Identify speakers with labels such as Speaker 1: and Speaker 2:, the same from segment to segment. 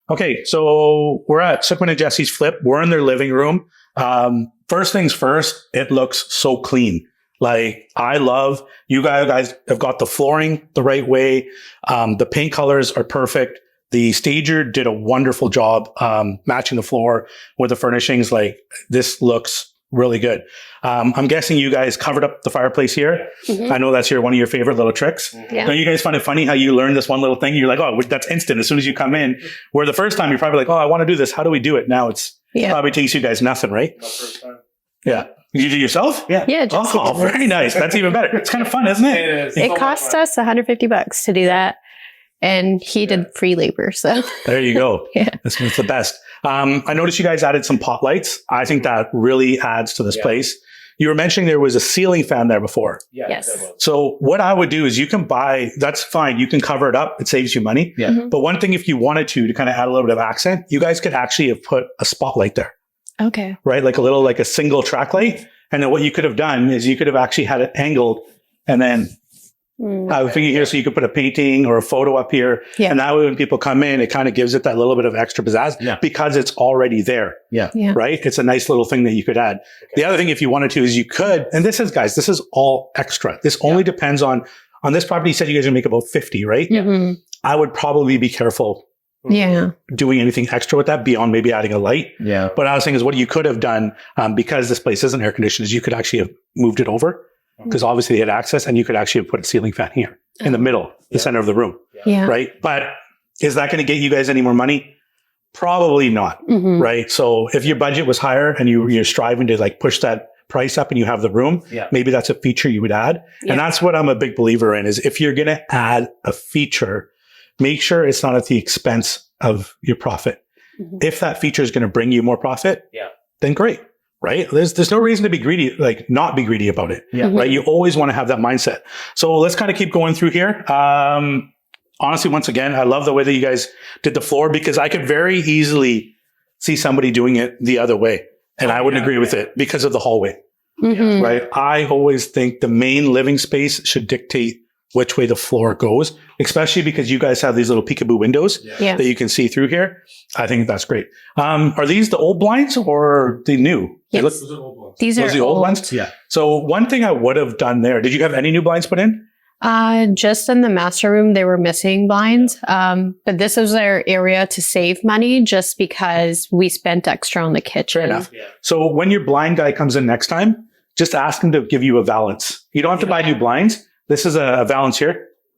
Speaker 1: Okay, so we're at Sukhman and Jesse's flip. We're in their living room. First things first, it looks so clean. Like, I love, you guys have got the flooring the right way. The paint colors are perfect. The stager did a wonderful job matching the floor with the furnishings. Like, this looks really good. I'm guessing you guys covered up the fireplace here. Mm-hmm. I know that's one of your favorite little tricks.
Speaker 2: Yeah.
Speaker 1: Don't you guys find it funny how you learn this one little thing? You're like, oh, that's instant. As soon as you come in, where the first time you're probably like, oh, I want to do this. How do we do it? Now it probably takes you guys nothing, right?
Speaker 3: Not first time.
Speaker 1: Yeah. You do it yourself?
Speaker 2: Yeah.
Speaker 1: Oh, very nice. That's even better. It's kind of fun, isn't it?
Speaker 3: It is.
Speaker 2: It cost us $150 to do that. And he did free labor. So
Speaker 1: there you go.
Speaker 2: Yeah.
Speaker 1: That's the best. I noticed you guys added some pot lights. I think that really adds to this place. You were mentioning there was a ceiling fan there before.
Speaker 3: Yeah,
Speaker 2: yes.
Speaker 1: So what I would do is you can buy, that's fine. You can cover it up. It saves you money.
Speaker 3: Yeah.
Speaker 2: Mm-hmm.
Speaker 1: But one thing, if you wanted to kind of add a little bit of accent, you guys could actually have put a spotlight there.
Speaker 2: Okay.
Speaker 1: Right? Like a single track light. And then what you could have done is you could have actually had it angled and then have a finger here so you could put a painting or a photo up here.
Speaker 2: Yeah.
Speaker 1: And that way when people come in, it kind of gives it that little bit of extra pizzazz because it's already there.
Speaker 3: Yeah.
Speaker 1: Right? It's a nice little thing that you could add. Okay. The other thing, if you wanted to, is you could, and this is all extra. This only depends on this property. You said you guys are going to make about 50, right?
Speaker 2: Mm-hmm.
Speaker 1: I would probably be careful doing anything extra with that beyond maybe adding a light.
Speaker 3: Yeah.
Speaker 1: But I was saying is what you could have done, because this place isn't air conditioned, is you could actually have moved it over because obviously they had access, and you could actually have put a ceiling fan here in the middle, the center of the room.
Speaker 2: Yeah.
Speaker 1: Right. But is that going to get you guys any more money? Probably not.
Speaker 2: Mm-hmm.
Speaker 1: Right. So if your budget was higher and you're striving to like push that price up and you have the room, maybe that's a feature you would add. Yeah. And that's what I'm a big believer in, is if you're going to add a feature, make sure it's not at the expense of your profit. Mm-hmm. If that feature is going to bring you more profit, then great, right? There's no reason to be greedy, like not be greedy about it, right? You always want to have that mindset. So let's kind of keep going through here. Honestly, once again, I love the way that you guys did the floor, because I could very easily see somebody doing it the other way. And I wouldn't agree with it because of the hallway, right? I always think the main living space should dictate which way the floor goes, especially because you guys have these little peekaboo windows that you can see through here. I think that's great. Are these the old blinds or the new?
Speaker 2: Yes.
Speaker 3: Those are old ones.
Speaker 2: These are
Speaker 1: the old ones?
Speaker 3: Yeah.
Speaker 1: So one thing I would have done there, did you have any new blinds put in?
Speaker 2: Just in the master room, they were missing blinds. But this was our area to save money just because we spent extra on the kitchen.
Speaker 1: Fair enough. Yeah. So when your blind guy comes in next time, just ask him to give you a valance. You don't have to buy new blinds. This is a valance here.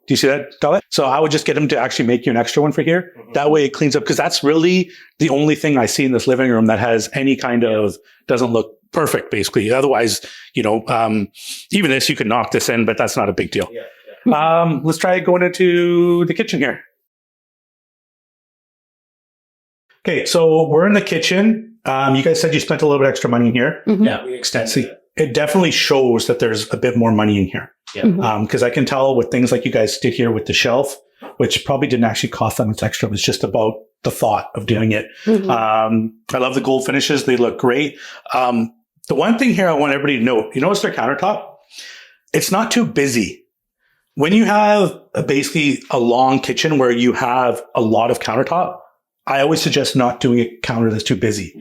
Speaker 1: Do you see that, Dalit? So I would just get him to actually make you an extra one for here. Mm-hmm. That way it cleans up, because that's really the only thing I see in this living room that has any kind of, doesn't look perfect, basically. Otherwise, even this, you could knock this in, but that's not a big deal. Yeah. Let's try going into the kitchen here. Okay, so we're in the kitchen. You guys said you spent a little bit extra money in here.
Speaker 2: Mm-hmm.
Speaker 3: Yeah, we extended it.
Speaker 1: It definitely shows that there's a bit more money in here.
Speaker 3: Yeah.
Speaker 1: Because I can tell with things like you guys did here with the shelf, which probably didn't actually cost that much extra. It was just about the thought of doing it.
Speaker 2: Mm-hmm.
Speaker 1: I love the gold finishes. They look great. The one thing here I want everybody to know, you notice their countertop? It's not too busy. When you have basically a long kitchen where you have a lot of countertop, I always suggest not doing a counter that's too busy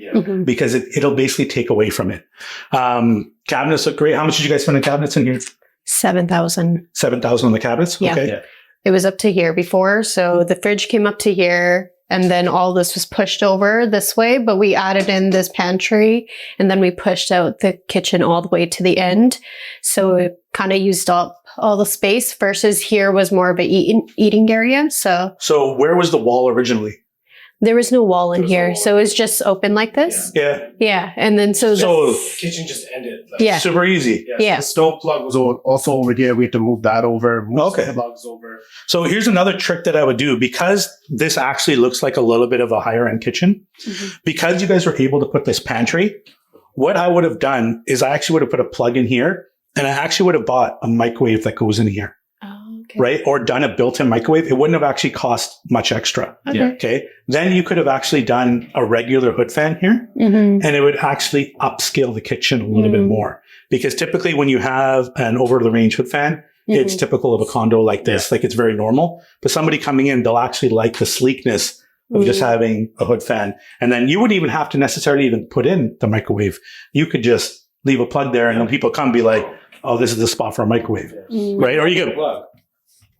Speaker 1: because it'll basically take away from it. Cabinets look great. How much did you guys spend on cabinets in here?
Speaker 2: $7,000.
Speaker 1: $7,000 on the cabinets?
Speaker 2: Yeah.
Speaker 1: Okay.
Speaker 2: It was up to here before. So the fridge came up to here, and then all this was pushed over this way, but we added in this pantry, and then we pushed out the kitchen all the way to the end. So it kind of used up all the space, versus here was more of an eating area. So
Speaker 1: where was the wall originally?
Speaker 2: there was no wall in here. So it was just open like this.
Speaker 1: Yeah.
Speaker 2: Yeah. And then so
Speaker 3: the kitchen just ended.
Speaker 2: Yeah.
Speaker 1: Super easy.
Speaker 2: Yeah.
Speaker 3: The stove plug was also over here. We had to move that over. Move
Speaker 1: Okay.
Speaker 3: the plugs over.
Speaker 1: So here's another trick that I would do, because this actually looks like a little bit of a higher end kitchen.
Speaker 2: Mm-hmm.
Speaker 1: Because you guys were able to put this pantry, what I would have done is I actually would have put a plug in here, and I actually would have bought a microwave that goes in here.
Speaker 2: Okay.
Speaker 1: Right? Or done a built-in microwave. It wouldn't have actually cost much extra.
Speaker 2: Okay.
Speaker 3: Yeah.
Speaker 1: Okay. Then you could have actually done a regular hood fan here,
Speaker 2: Mm-hmm.
Speaker 1: and it would actually upscale the kitchen a little bit more. Because typically when you have an over-the-range hood fan, it's typical of a condo like this. Like, it's very normal. But somebody coming in, they'll actually like the sleekness of just having a hood fan. And then you wouldn't even have to necessarily even put in the microwave. You could just leave a plug there and then people come and be like, oh, this is the spot for a microwave, right? Or you get plug.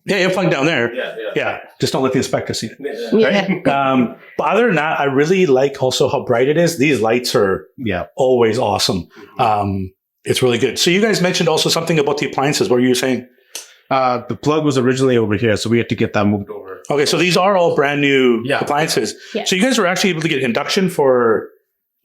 Speaker 1: Yeah, you plug down there. Yeah. Just don't let the inspector see it. Right? But other than that, I really like also how bright it is. These lights are always awesome. It's really good. So you guys mentioned also something about the appliances. What were you saying?
Speaker 3: The plug was originally over here, so we had to get that moved over.
Speaker 1: Okay, so these are all brand new appliances. Yeah. So you guys were actually able to get induction for...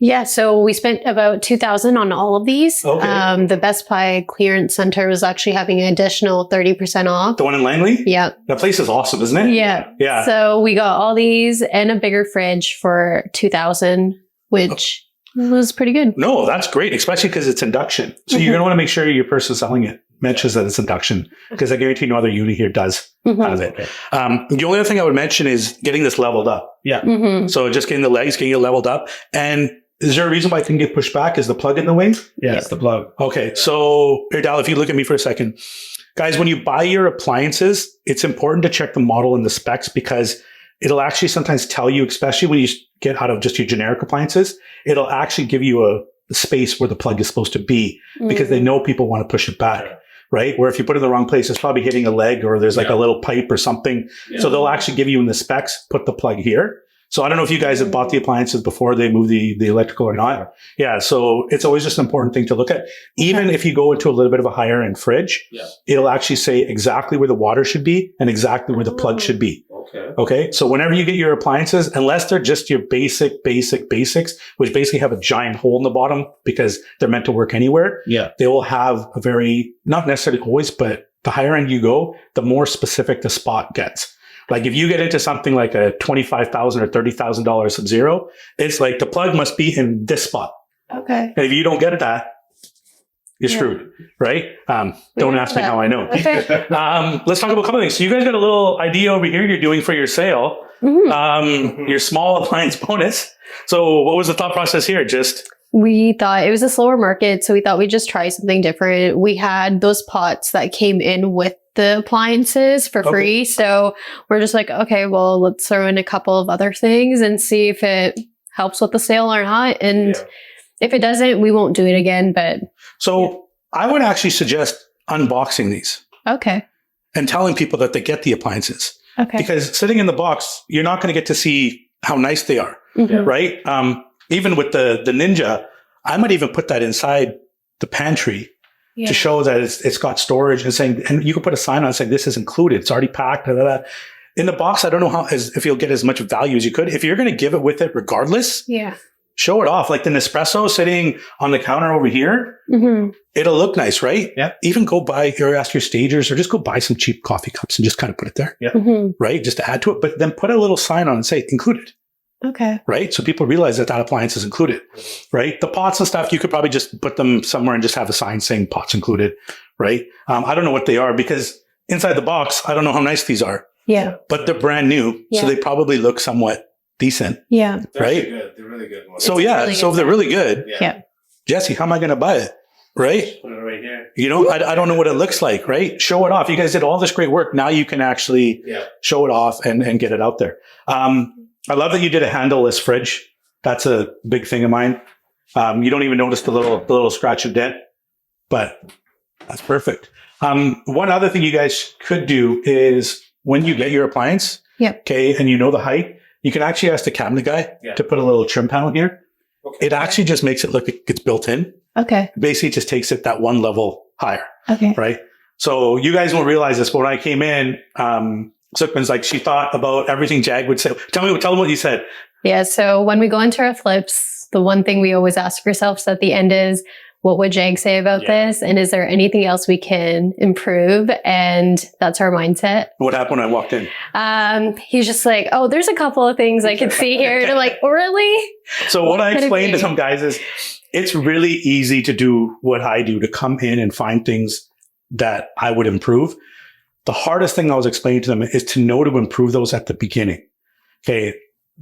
Speaker 2: Yeah, so we spent about $2,000 on all of these. Okay. The Best Buy clearance center was actually having an additional 30% off.
Speaker 1: The one in Langley?
Speaker 2: Yeah.
Speaker 1: That place is awesome, isn't it?
Speaker 2: Yeah.
Speaker 1: Yeah.
Speaker 2: So we got all these and a bigger fridge for $2,000, which was pretty good.
Speaker 1: No, that's great, especially because it's induction. So you're going to want to make sure your person selling it mentions that it's induction, because I guarantee no other unit here does have it. The only other thing I would mention is getting this leveled up. Yeah. So just getting the legs, getting it leveled up. And is there a reason why it can get pushed back? Is the plug in the way?
Speaker 3: Yeah, it's the plug.
Speaker 1: Okay. So here, Dal, if you look at me for a second, guys, when you buy your appliances, it's important to check the model and the specs, because it'll actually sometimes tell you, especially when you get out of just your generic appliances, it'll actually give you a space where the plug is supposed to be, because they know people want to push it back. Right? Where if you put it in the wrong place, it's probably hitting a leg, or there's like a little pipe or something. So they'll actually give you in the specs, put the plug here. So I don't know if you guys have bought the appliances before they move the electrical or not. Yeah. So it's always just an important thing to look at. Even if you go into a little bit of a higher end fridge, it'll actually say exactly where the water should be and exactly where the plug should be. Okay. So whenever you get your appliances, unless they're just your basics, which basically have a giant hole in the bottom because they're meant to work anywhere. Yeah. They will have a very, not necessarily always, but the higher end you go, the more specific the spot gets. Like if you get into something like a $25,000 or $30,000 Sub-Zero, it's like the plug must be in this spot.
Speaker 2: Okay.
Speaker 1: And if you don't get that, you're screwed, right? Don't ask me how I know. Let's talk about a couple of things. So you guys got a little idea over here you're doing for your sale, your small appliance bonus. So what was the thought process here?
Speaker 2: We thought it was a slower market, so we thought we'd just try something different. We had those pots that came in with the appliances for free. So we're just like, okay, well, let's throw in a couple of other things and see if it helps with the sale or not. And if it doesn't, we won't do it again. But
Speaker 1: so I would actually suggest unboxing these.
Speaker 2: Okay.
Speaker 1: And telling people that they get the appliances. Okay. Because sitting in the box, you're not going to get to see how nice they are, right? Even with the Ninja, I might even put that inside the pantry to show that it's got storage and you can put a sign on saying this is included. It's already packed. Blah, blah, blah. In the box, I don't know if you'll get as much value as you could. If you're going to give it with it regardless, show it off. Like the Nespresso sitting on the counter over here, it'll look nice, right? Yeah. Even go buy or ask your stagers or just go buy some cheap coffee cups and just kind of put it there, right? Just to add to it, but then put a little sign on and say included.
Speaker 2: Okay.
Speaker 1: Right? So people realize that appliance is included, right? The pots and stuff, you could probably just put them somewhere and just have a sign saying pots included, right? I don't know what they are because inside the box, I don't know how nice these are. Yeah. But they're brand new. So they probably look somewhat decent. Yeah. Right?
Speaker 3: They're really good.
Speaker 1: So really so if they're really good, Jesse, how am I going to buy it? Right?
Speaker 3: Put it right here.
Speaker 1: You know, I don't know what it looks like, right? Show it off. You guys did all this great work. Now you can actually show it off and get it out there. I love that you did a handleless fridge. That's a big thing of mine. You don't even notice the little scratch and dent, but that's perfect. One other thing you guys could do is when you get your appliance, okay, and you know the height, you can actually ask the cabinet guy to put a little trim panel here. Okay. It actually just makes it look like it's built in. Okay. Basically, it just takes it that one level higher. Okay. Right. So you guys won't realize this, but when I came in, Sukhman's like, she thought about everything Jag would say. Tell them what you said.
Speaker 2: Yeah. So when we go into our flips, the one thing we always ask ourselves at the end is, what would Jag say about this? And is there anything else we can improve? And that's our mindset.
Speaker 1: What happened when I walked in?
Speaker 2: He's just like, oh, there's a couple of things I could see here. And I'm like, really?
Speaker 1: So what I explained to some guys is it's really easy to do what I do, to come in and find things that I would improve. The hardest thing I was explaining to them is to know to improve those at the beginning. Okay.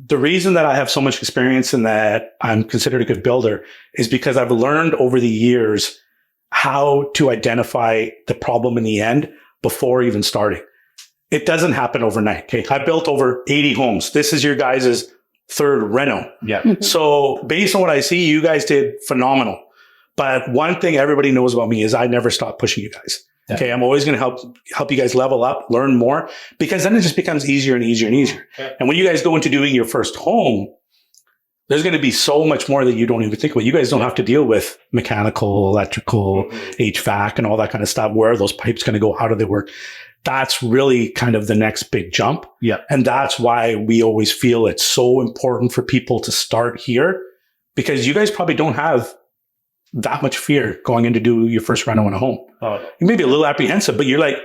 Speaker 1: The reason that I have so much experience and that I'm considered a good builder is because I've learned over the years how to identify the problem in the end before even starting. it doesn't happen overnight. Okay. I built over 80 homes. This is your guys' third reno.
Speaker 3: Yeah.
Speaker 1: So based on what I see, you guys did phenomenal. But one thing everybody knows about me is I never stop pushing you guys. Yeah. Okay. I'm always going to help you guys level up, learn more, because then it just becomes easier and easier and easier. Yeah. And when you guys go into doing your first home, there's going to be so much more that you don't even think about. You guys don't have to deal with mechanical, electrical, HVAC and all that kind of stuff. Where are those pipes going to go? How do they work? That's really kind of the next big jump.
Speaker 3: Yeah.
Speaker 1: And that's why we always feel it's so important for people to start here, because you guys probably don't have that much fear going in to do your first reno in a home. You may be a little apprehensive, but you're like,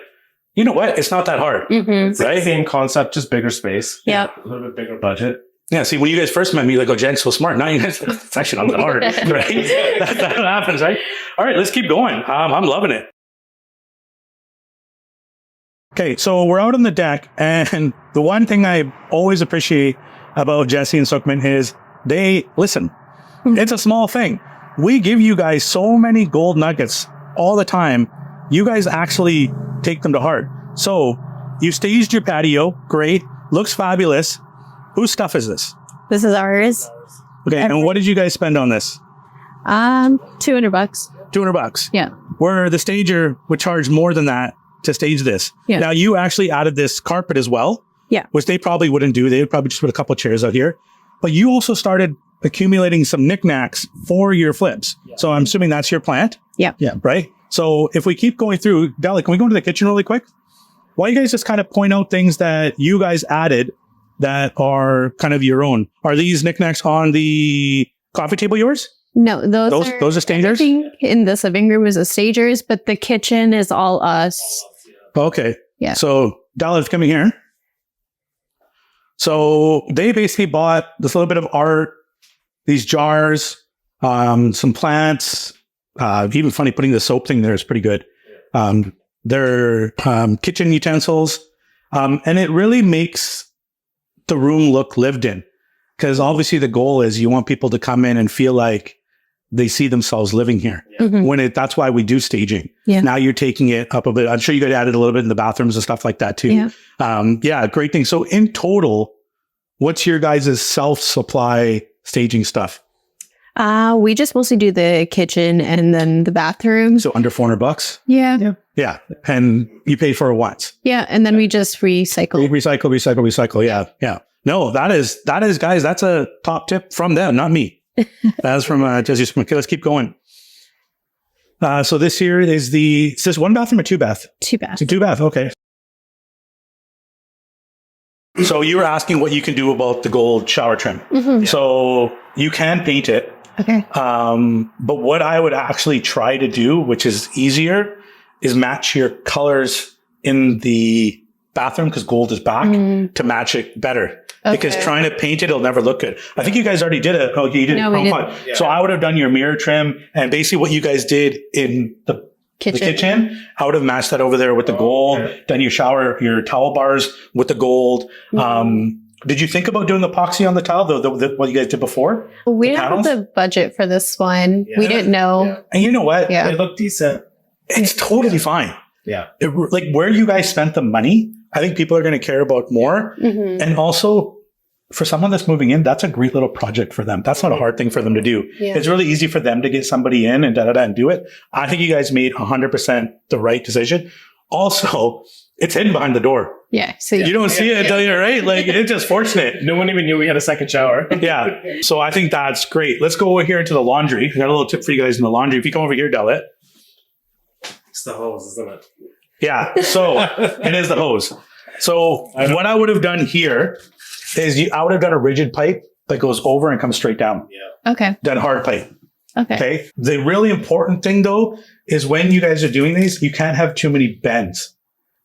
Speaker 1: you know what? It's not that hard.
Speaker 3: It's right? Same concept, just bigger space.
Speaker 2: Yep.
Speaker 3: A little bit bigger budget.
Speaker 1: Yeah, see, when you guys first met me, like, oh, Jen's so smart. Now you guys, it's actually not that hard, right? That happens, right? All right, let's keep going. I'm loving it. Okay, so we're out on the deck, and the one thing I always appreciate about Jesse and Sukhman is they listen. It's a small thing. We give you guys so many gold nuggets all the time. You guys actually take them to heart. So you staged your patio. Great. Looks fabulous. Whose stuff is this?
Speaker 4: This is ours.
Speaker 1: Okay, and what did you guys spend on this?
Speaker 4: $200.
Speaker 1: $200.
Speaker 4: Yeah.
Speaker 1: Where the stager would charge more than that to stage this.
Speaker 4: Yeah.
Speaker 1: Now you actually added this carpet as well.
Speaker 4: Yeah.
Speaker 1: Which they probably wouldn't do. They would probably just put a couple of chairs out here. But you also started accumulating some knickknacks for your flips. Yeah. So I'm assuming that's your plant.
Speaker 4: Yeah.
Speaker 1: Yeah. Right. So if we keep going through, Deli, can we go into the kitchen really quick? Why don't you guys just kind of point out things that you guys added that are kind of your own? Are these knickknacks on the coffee table yours?
Speaker 4: No, those
Speaker 1: are stagers?
Speaker 4: In this living room is the stagers, but the kitchen is all us.
Speaker 1: Okay.
Speaker 4: Yeah.
Speaker 1: So Dalit coming here. So they basically bought this little bit of art, these jars, some plants, even funny putting the soap thing there is pretty good. Their kitchen utensils. And it really makes the room look lived in, because obviously the goal is you want people to come in and feel like they see themselves living here. Mm-hmm. That's why we do staging. Yeah. Now you're taking it up a bit. I'm sure you guys added a little bit in the bathrooms and stuff like that too. Yeah. Great thing. So in total, what's your guys' self-supply staging stuff?
Speaker 4: We just mostly do the kitchen and then the bathroom.
Speaker 1: So under $400?
Speaker 4: Yeah.
Speaker 1: And you pay for it once.
Speaker 4: Yeah. And then we just recycle.
Speaker 1: Recycle. Yeah. No, that is guys, that's a top tip from them, not me. That's from Jesse. Okay, let's keep going. So this here is is this one bathroom or two bath?
Speaker 4: Two bath.
Speaker 1: Two bath. Okay. So you were asking what you can do about the gold shower trim. Mm-hmm. So you can paint it.
Speaker 4: Okay.
Speaker 1: But what I would actually try to do, which is easier, is match your colors in the bathroom, because gold is back, to match it better. Okay. Because trying to paint it, it'll never look good. I think you guys already did it. Oh, you did it. Yeah. So I would have done your mirror trim, and basically what you guys did in the kitchen, I would have matched that over there with the gold, done your shower, your towel bars with the gold. Mm-hmm. Did you think about doing epoxy on the tile, what you guys did before?
Speaker 2: We didn't have the budget for this one. Yeah. We didn't know.
Speaker 1: Yeah. And you know what?
Speaker 3: Yeah. It looked decent.
Speaker 1: It's totally fine.
Speaker 3: Yeah.
Speaker 1: Like where you guys spent the money, I think people are going to care about more. Mm-hmm. And also, for someone that's moving in, that's a great little project for them. That's not a hard thing for them to do. Yeah. It's really easy for them to get somebody in and and do it. I think you guys made 100% the right decision. Also, it's hidden behind the door.
Speaker 2: Yeah. So
Speaker 1: you don't see it until you're right. Like, it's just fortunate.
Speaker 3: No one even knew we had a second shower.
Speaker 1: Yeah. So I think that's great. Let's go over here into the laundry. I got a little tip for you guys in the laundry. If you come over here, Dalit.
Speaker 3: It's the hose, isn't it?
Speaker 1: Yeah. So it is the hose. So what I would have done here is I would have done a rigid pipe that goes over and comes straight down.
Speaker 2: Yeah. Okay.
Speaker 1: Then hard pipe.
Speaker 2: Okay.
Speaker 1: The really important thing though is when you guys are doing these, you can't have too many bends.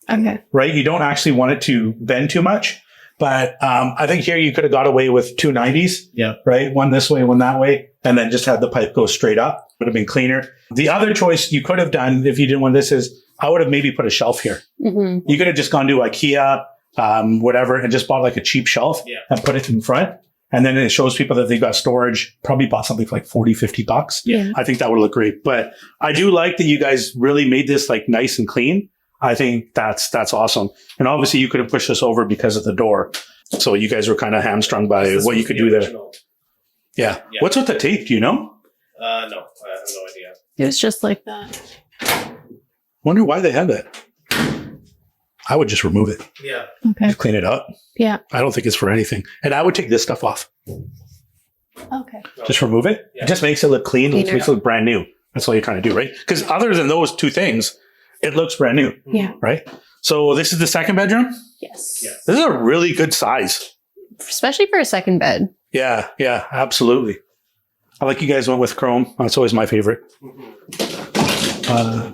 Speaker 2: Okay.
Speaker 1: Right? You don't actually want it to bend too much. But I think here you could have got away with 2 90s.
Speaker 3: Yeah. Right?
Speaker 1: One this way, one that way. And then just had the pipe go straight up. Would have been cleaner. The other choice you could have done if you didn't want this is I would have maybe put a shelf here. Mm-hmm. You could have just gone to IKEA, whatever, and just bought like a cheap shelf and put it in front. And then it shows people that they've got storage, probably bought something for like $40, $50.
Speaker 2: Yeah.
Speaker 1: I think that would look great. But I do like that you guys really made this like nice and clean. I think that's awesome. And obviously you could have pushed this over because of the door. So you guys were kind of hamstrung by what you could do there. Yeah. What's with the tape? Do you know?
Speaker 3: No, I have no idea.
Speaker 2: It was just like that.
Speaker 1: Wonder why they had that. I would just remove it.
Speaker 3: Yeah.
Speaker 2: Okay.
Speaker 1: Just clean it up.
Speaker 2: Yeah.
Speaker 1: I don't think it's for anything. And I would take this stuff off.
Speaker 2: Okay.
Speaker 1: Just remove it.
Speaker 3: Yeah.
Speaker 1: It just makes it look clean. It
Speaker 2: Cleaner.
Speaker 1: makes it look brand new. That's all you're trying to do, right? Because other than those two things, it looks brand new,
Speaker 2: Yeah.
Speaker 1: right? So this is the second bedroom.
Speaker 2: Yes.
Speaker 3: Yeah.
Speaker 1: This is a really good size.
Speaker 2: Especially for a second bed.
Speaker 1: Yeah, absolutely. I like you guys went with chrome. That's always my favorite.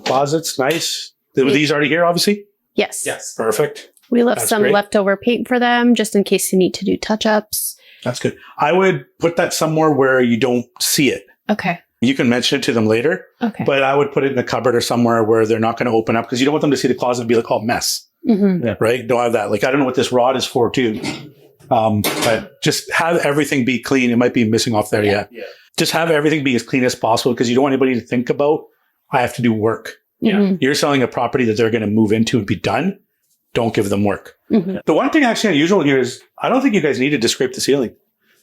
Speaker 1: Closets, nice. Were these already here, obviously?
Speaker 2: Yes.
Speaker 3: Yes.
Speaker 1: Perfect.
Speaker 2: We left
Speaker 1: That's
Speaker 2: some
Speaker 1: great.
Speaker 2: leftover paint for them just in case you need to do touch-ups.
Speaker 1: That's good. I would put that somewhere where you don't see it.
Speaker 2: Okay.
Speaker 1: You can mention it to them later,
Speaker 2: Okay.
Speaker 1: but I would put it in a cupboard or somewhere where they're not going to open up because you don't want them to see the closet and be like, oh, mess, right? Don't have that. Like, I don't know what this rod is for too. But just have everything be clean. It might be missing off there. Yeah. Just have everything be as clean as possible because you don't want anybody to think about, I have to do work.
Speaker 2: Mhm.
Speaker 1: You're selling a property that they're going to move into and be done. Don't give them work.
Speaker 2: Mhm.
Speaker 1: The one thing actually unusual here is I don't think you guys needed to scrape the ceiling.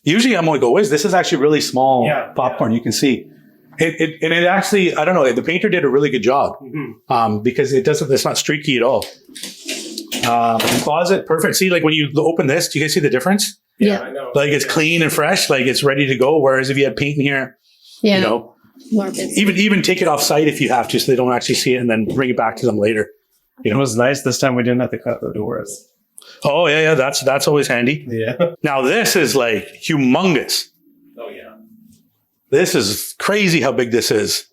Speaker 1: Usually I'm like, oh, this is actually really small popcorn. You can see it actually, I don't know. The painter did a really good job because it's not streaky at all. Closet, perfect. See, like when you open this, do you guys see the difference?
Speaker 2: Yeah.
Speaker 3: I know.
Speaker 1: Like it's clean and fresh, like it's ready to go. Whereas if you had paint in here,
Speaker 2: Yeah.
Speaker 1: you know,
Speaker 2: More busy.
Speaker 1: even take it off site if you have to, so they don't actually see it and then bring it back to them later.
Speaker 3: It was nice this time. We didn't have to cut the doors.
Speaker 1: Oh yeah. That's always handy.
Speaker 3: Yeah.
Speaker 1: Now this is like humongous.
Speaker 3: Oh yeah.
Speaker 1: This is crazy how big this is.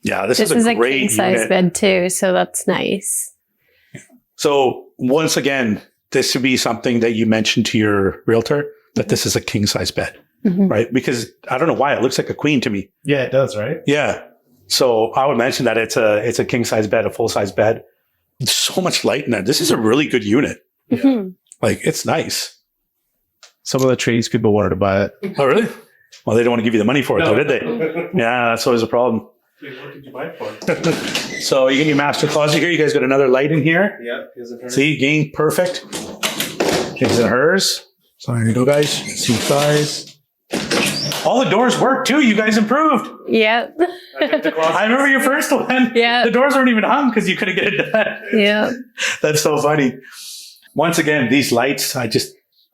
Speaker 1: Yeah, this is a great
Speaker 2: king size
Speaker 1: unit.
Speaker 2: bed too, so that's nice.
Speaker 1: So once again, this should be something that you mentioned to your realtor that this is a king size bed, right? Because I don't know why it looks like a queen to me.
Speaker 3: Yeah, it does, right?
Speaker 1: Yeah. So I would mention that it's a king size bed, a full size bed. There's so much light in there. This is a really good unit.
Speaker 2: Mhm.
Speaker 1: Like it's nice.
Speaker 3: Some of the tradespeople wanted to buy it.
Speaker 1: Oh, really? Well, they don't want to give you the money for it, though, did they? Yeah, that's always a problem.
Speaker 3: What did you buy it for?
Speaker 1: So you get your master closet here. You guys got another light in here.
Speaker 3: Yeah, here's a
Speaker 1: See, again, perfect. His and hers. So there you go, guys. See size. All the doors work too. You guys improved.
Speaker 2: Yeah.
Speaker 1: I remember your first one.
Speaker 2: Yeah.
Speaker 1: The doors weren't even hung because you couldn't get it done.
Speaker 2: Yeah.
Speaker 1: That's so funny. Once again, these lights,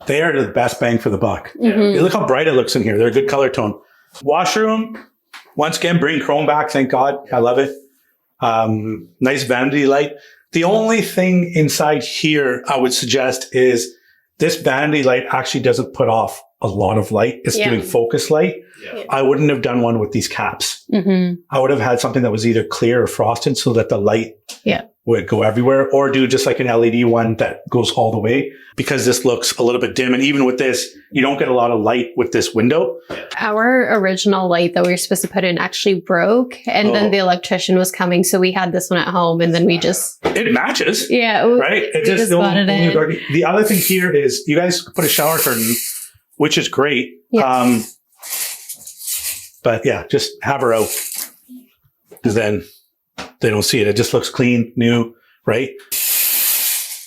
Speaker 1: they are the best bang for the buck.
Speaker 2: Mhm.
Speaker 1: Look how bright it looks in here. They're a good color tone. Washroom, once again, bring chrome back. Thank God. I love it. Nice vanity light. The only thing inside here I would suggest is this vanity light actually doesn't put off a lot of light. It's
Speaker 2: Yeah.
Speaker 1: doing focus light.
Speaker 3: Yeah.
Speaker 1: I wouldn't have done one with these caps.
Speaker 2: Mhm.
Speaker 1: I would have had something that was either clear or frosted so that the light
Speaker 2: Yeah.
Speaker 1: would go everywhere, or do just like an LED one that goes all the way, because this looks a little bit dim. And even with this, you don't get a lot of light with this window.
Speaker 2: Our original light that we were supposed to put in actually broke, and
Speaker 1: Oh.
Speaker 2: then the electrician was coming, so we had this one at home, and then we just
Speaker 1: It matches,
Speaker 2: we
Speaker 1: right? It
Speaker 2: just
Speaker 1: the
Speaker 2: got it in.
Speaker 1: the other thing here is you guys put a shower curtain, which is great.
Speaker 2: Yeah.
Speaker 1: But yeah, just have her out, because then they don't see it. It just looks clean, new, right?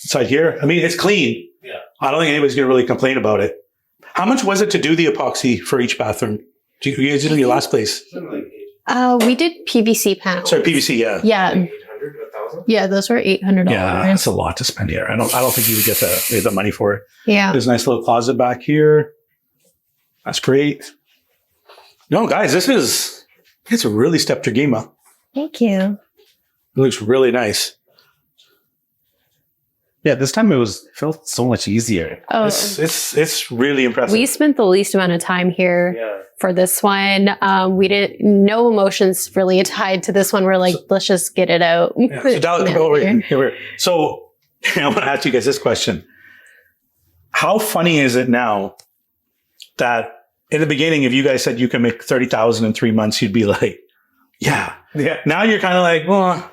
Speaker 1: Inside here, I mean, it's clean.
Speaker 3: Yeah.
Speaker 1: I don't think anybody's going to really complain about it. How much was it to do the epoxy for each bathroom? You guys did in your last place?
Speaker 2: We did PVC panels.
Speaker 1: Sorry, PVC. Yeah.
Speaker 2: Yeah,
Speaker 3: 800, 1,000?
Speaker 2: yeah, those were $800.
Speaker 1: Yeah, that's a lot to spend here. I don't think you would get the money for it.
Speaker 2: Yeah.
Speaker 1: There's a nice little closet back here. That's great. No, guys, it's a really stepped your game up.
Speaker 2: Thank you.
Speaker 1: It looks really nice.
Speaker 3: Yeah, this time it felt so much easier.
Speaker 2: Oh,
Speaker 1: It's really impressive.
Speaker 2: we spent the least amount of time here for this one. We didn't, no emotions really tied to this one. We're like, let's just get it out.
Speaker 1: Yeah. So, so I want to ask you guys this question. How funny is it now that in the beginning, if you guys said you can make 30,000 in 3 months, you'd be like, yeah. Now you're kind of like, well,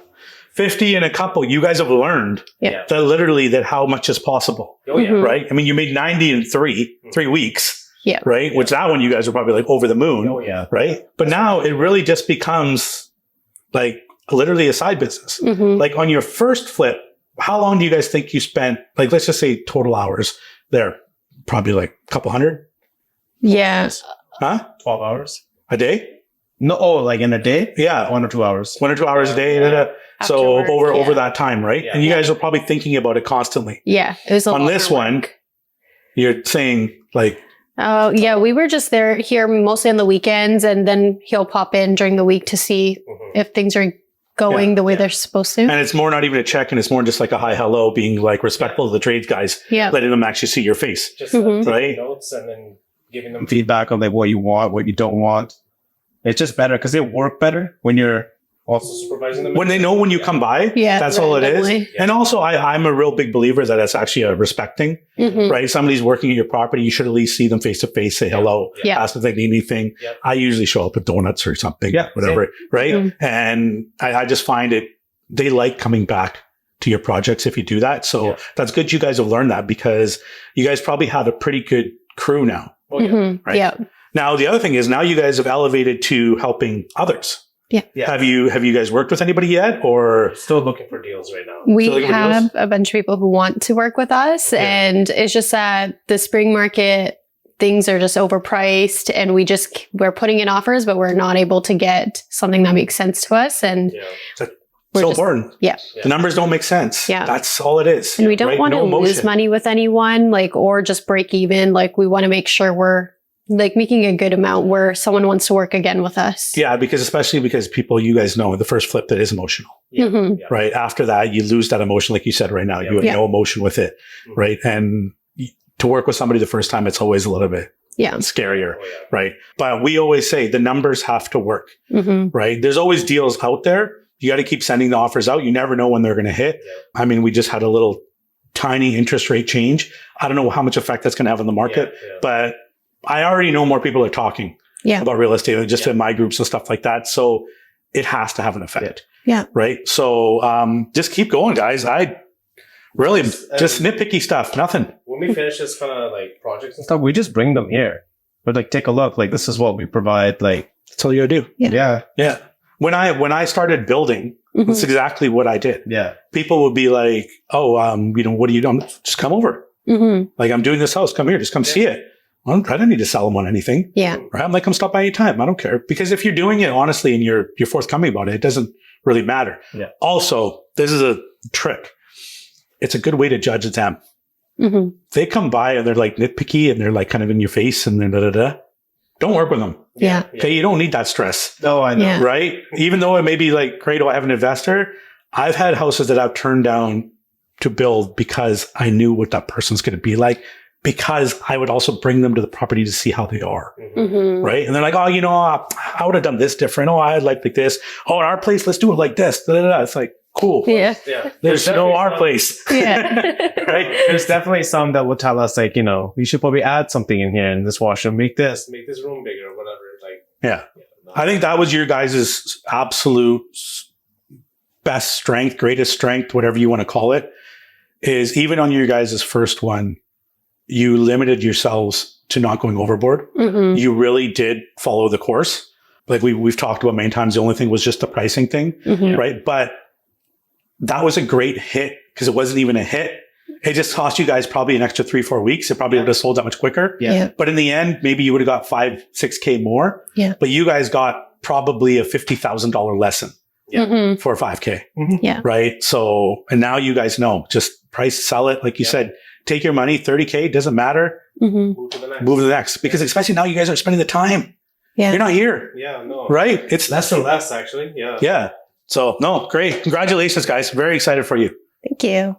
Speaker 1: 50 in a couple. You guys have learned
Speaker 2: Yeah.
Speaker 1: that literally that how much is possible,
Speaker 3: Oh, yeah.
Speaker 2: Mhm.
Speaker 1: right? I mean, you made 90 in three weeks,
Speaker 2: Yeah.
Speaker 1: right? Which that one you guys are probably like over the moon,
Speaker 3: Oh, yeah.
Speaker 1: right? But now it really just becomes like literally a side business.
Speaker 2: Mhm.
Speaker 1: Like on your first flip, how long do you guys think you spent? Like, let's just say total hours there, probably like a couple hundred.
Speaker 2: Yeah.
Speaker 1: Huh?
Speaker 3: 12 hours.
Speaker 1: A day?
Speaker 3: No, like in a day?
Speaker 1: Yeah.
Speaker 3: 1 or 2 hours.
Speaker 1: 1 or 2 hours a day. So
Speaker 2: work,
Speaker 1: over that time, right?
Speaker 3: Yeah.
Speaker 1: And you guys are probably thinking about it constantly.
Speaker 2: Yeah. It was a
Speaker 1: On
Speaker 2: lot
Speaker 1: this
Speaker 2: more
Speaker 1: one,
Speaker 2: work.
Speaker 1: you're saying like,
Speaker 2: Oh, yeah. We were just here mostly on the weekends, and then he'll pop in during the week to see if things are going the way they're supposed to.
Speaker 1: and it's more not even a check, and it's more just like a hi, hello, being like respectful of the trades guys,
Speaker 2: Yeah.
Speaker 1: letting them actually see your face.
Speaker 3: Just
Speaker 1: Right?
Speaker 3: notes and then giving them feedback on like what you want, what you don't want. It's just better because they work better when you're also supervising them.
Speaker 1: When they know when you come by,
Speaker 2: Yeah,
Speaker 1: that's all it is.
Speaker 2: randomly.
Speaker 1: And also, I'm a real big believer that it's actually a respecting,
Speaker 2: Mhm.
Speaker 1: right? Somebody's working at your property. You should at least see them face to face, say hello,
Speaker 2: Yeah.
Speaker 1: ask if they need anything.
Speaker 3: Yeah.
Speaker 1: I usually show up with donuts or something,
Speaker 3: Yeah,
Speaker 1: whatever, right?
Speaker 2: Mhm.
Speaker 1: And I just find they like coming back to your projects if you do that. So that's good. You guys have learned that because you guys probably have a pretty good crew now.
Speaker 2: Mhm.
Speaker 1: Right.
Speaker 2: Yeah.
Speaker 1: Now, the other thing is now you guys have elevated to helping others.
Speaker 2: Yeah.
Speaker 1: Have you guys worked with anybody yet, or
Speaker 3: Still looking for deals right now.
Speaker 2: We
Speaker 1: So like everybody
Speaker 2: have
Speaker 1: else?
Speaker 2: a bunch of people who want to work with us, and it's just that the spring market things are just overpriced, and we're putting in offers, but we're not able to get something that makes sense to us. And we're
Speaker 1: so
Speaker 2: just-
Speaker 1: important?
Speaker 2: yeah.
Speaker 1: The numbers don't make sense.
Speaker 2: Yeah.
Speaker 1: That's all it is.
Speaker 2: And we don't
Speaker 1: right?
Speaker 2: want
Speaker 1: No
Speaker 2: to lose
Speaker 1: emotion.
Speaker 2: money with anyone, or just break even. Like, we want to make sure we're making a good amount where someone wants to work again with us.
Speaker 1: Yeah, especially because people, you guys know, the first flip that is emotional,
Speaker 2: Mhm.
Speaker 1: right? After that, you lose that emotion, like you said right now. You have
Speaker 2: Yeah.
Speaker 1: no emotion with it, right? And to work with somebody the first time, it's always a little bit
Speaker 2: Yeah.
Speaker 1: scarier, right? But we always say the numbers have to work,
Speaker 2: Mhm.
Speaker 1: right? There's always deals out there. You got to keep sending the offers out. You never know when they're going to hit. I mean, we just had a little tiny interest rate change. I don't know how much effect that's going to have on the market, but I already know more people are talking
Speaker 2: Yeah.
Speaker 1: about real estate, just in my groups and stuff like that. So it has to have an effect.
Speaker 2: Yeah.
Speaker 1: Right. So just keep going, guys. I really just nitpicky stuff. Nothing.
Speaker 3: When we finish this kind of like projects and stuff, we just bring them here. But like, take a look. Like, this is what we provide. Like,
Speaker 1: That's all you gotta do.
Speaker 2: Yeah.
Speaker 1: Yeah. When I started building, that's exactly what I did.
Speaker 3: yeah.
Speaker 1: People would be like, "Oh, what are you doing? Just come over.
Speaker 2: Mhm.
Speaker 1: Like, I'm doing this house. Come here. Just come see it." Well, I don't need to sell them on anything.
Speaker 2: Yeah.
Speaker 1: Right? I'm like, come stop by anytime. I don't care. Because if you're doing it honestly and you're forthcoming about it, it doesn't really matter.
Speaker 3: Yeah.
Speaker 1: Also, this is a trick. It's a good way to judge them.
Speaker 2: Mhm.
Speaker 1: They come by and they're like nitpicky and they're like kind of in your face and then don't work with them.
Speaker 2: Yeah.
Speaker 1: Okay. You don't need that stress.
Speaker 3: No, I know.
Speaker 2: Yeah.
Speaker 1: Right? Even though it may be like, great, I have an investor. I've had houses that I've turned down to build because I knew what that person's going to be like, because I would also bring them to the property to see how they are.
Speaker 2: Mhm.
Speaker 1: Right. And they're like, oh, I would have done this different. Oh, I'd like this. Oh, in our place, let's do it like this. It's like, cool.
Speaker 2: Yeah.
Speaker 3: Yeah.
Speaker 1: There's no our place.
Speaker 2: Yeah.
Speaker 1: Right.
Speaker 3: There's definitely some that will tell us like, we should probably add something in here in this washroom, make this room bigger or whatever. Like,
Speaker 1: Yeah. I think that was your guys' absolute best strength, greatest strength, whatever you want to call it, is even on your guys' first one, you limited yourselves to not going overboard.
Speaker 2: Mhm.
Speaker 1: You really did follow the course. Like we've talked about many times, the only thing was just the pricing thing,
Speaker 2: Mhm.
Speaker 1: right? But that was a great hit because it wasn't even a hit. It just cost you guys probably an extra 3-4 weeks. It probably would have sold that much quicker.
Speaker 2: Yeah.
Speaker 1: But in the end, maybe you would have got 5-6K more.
Speaker 2: Yeah.
Speaker 1: But you guys got probably a $50,000 lesson
Speaker 2: Mhm.
Speaker 1: for 5K.
Speaker 2: Yeah.
Speaker 1: Right. So, and now you guys know, just price, sell it. Like you said, take your money, 30K, doesn't matter.
Speaker 2: Mhm.
Speaker 3: move to the next.
Speaker 1: Move to the next. Because especially now you guys are spending the time.
Speaker 2: Yeah.
Speaker 1: You're not here.
Speaker 3: Yeah, no.
Speaker 1: Right. It's
Speaker 3: Less and less, actually. Yeah.
Speaker 1: Yeah. So, no, great. Congratulations, guys. Very excited for you.
Speaker 2: Thank you.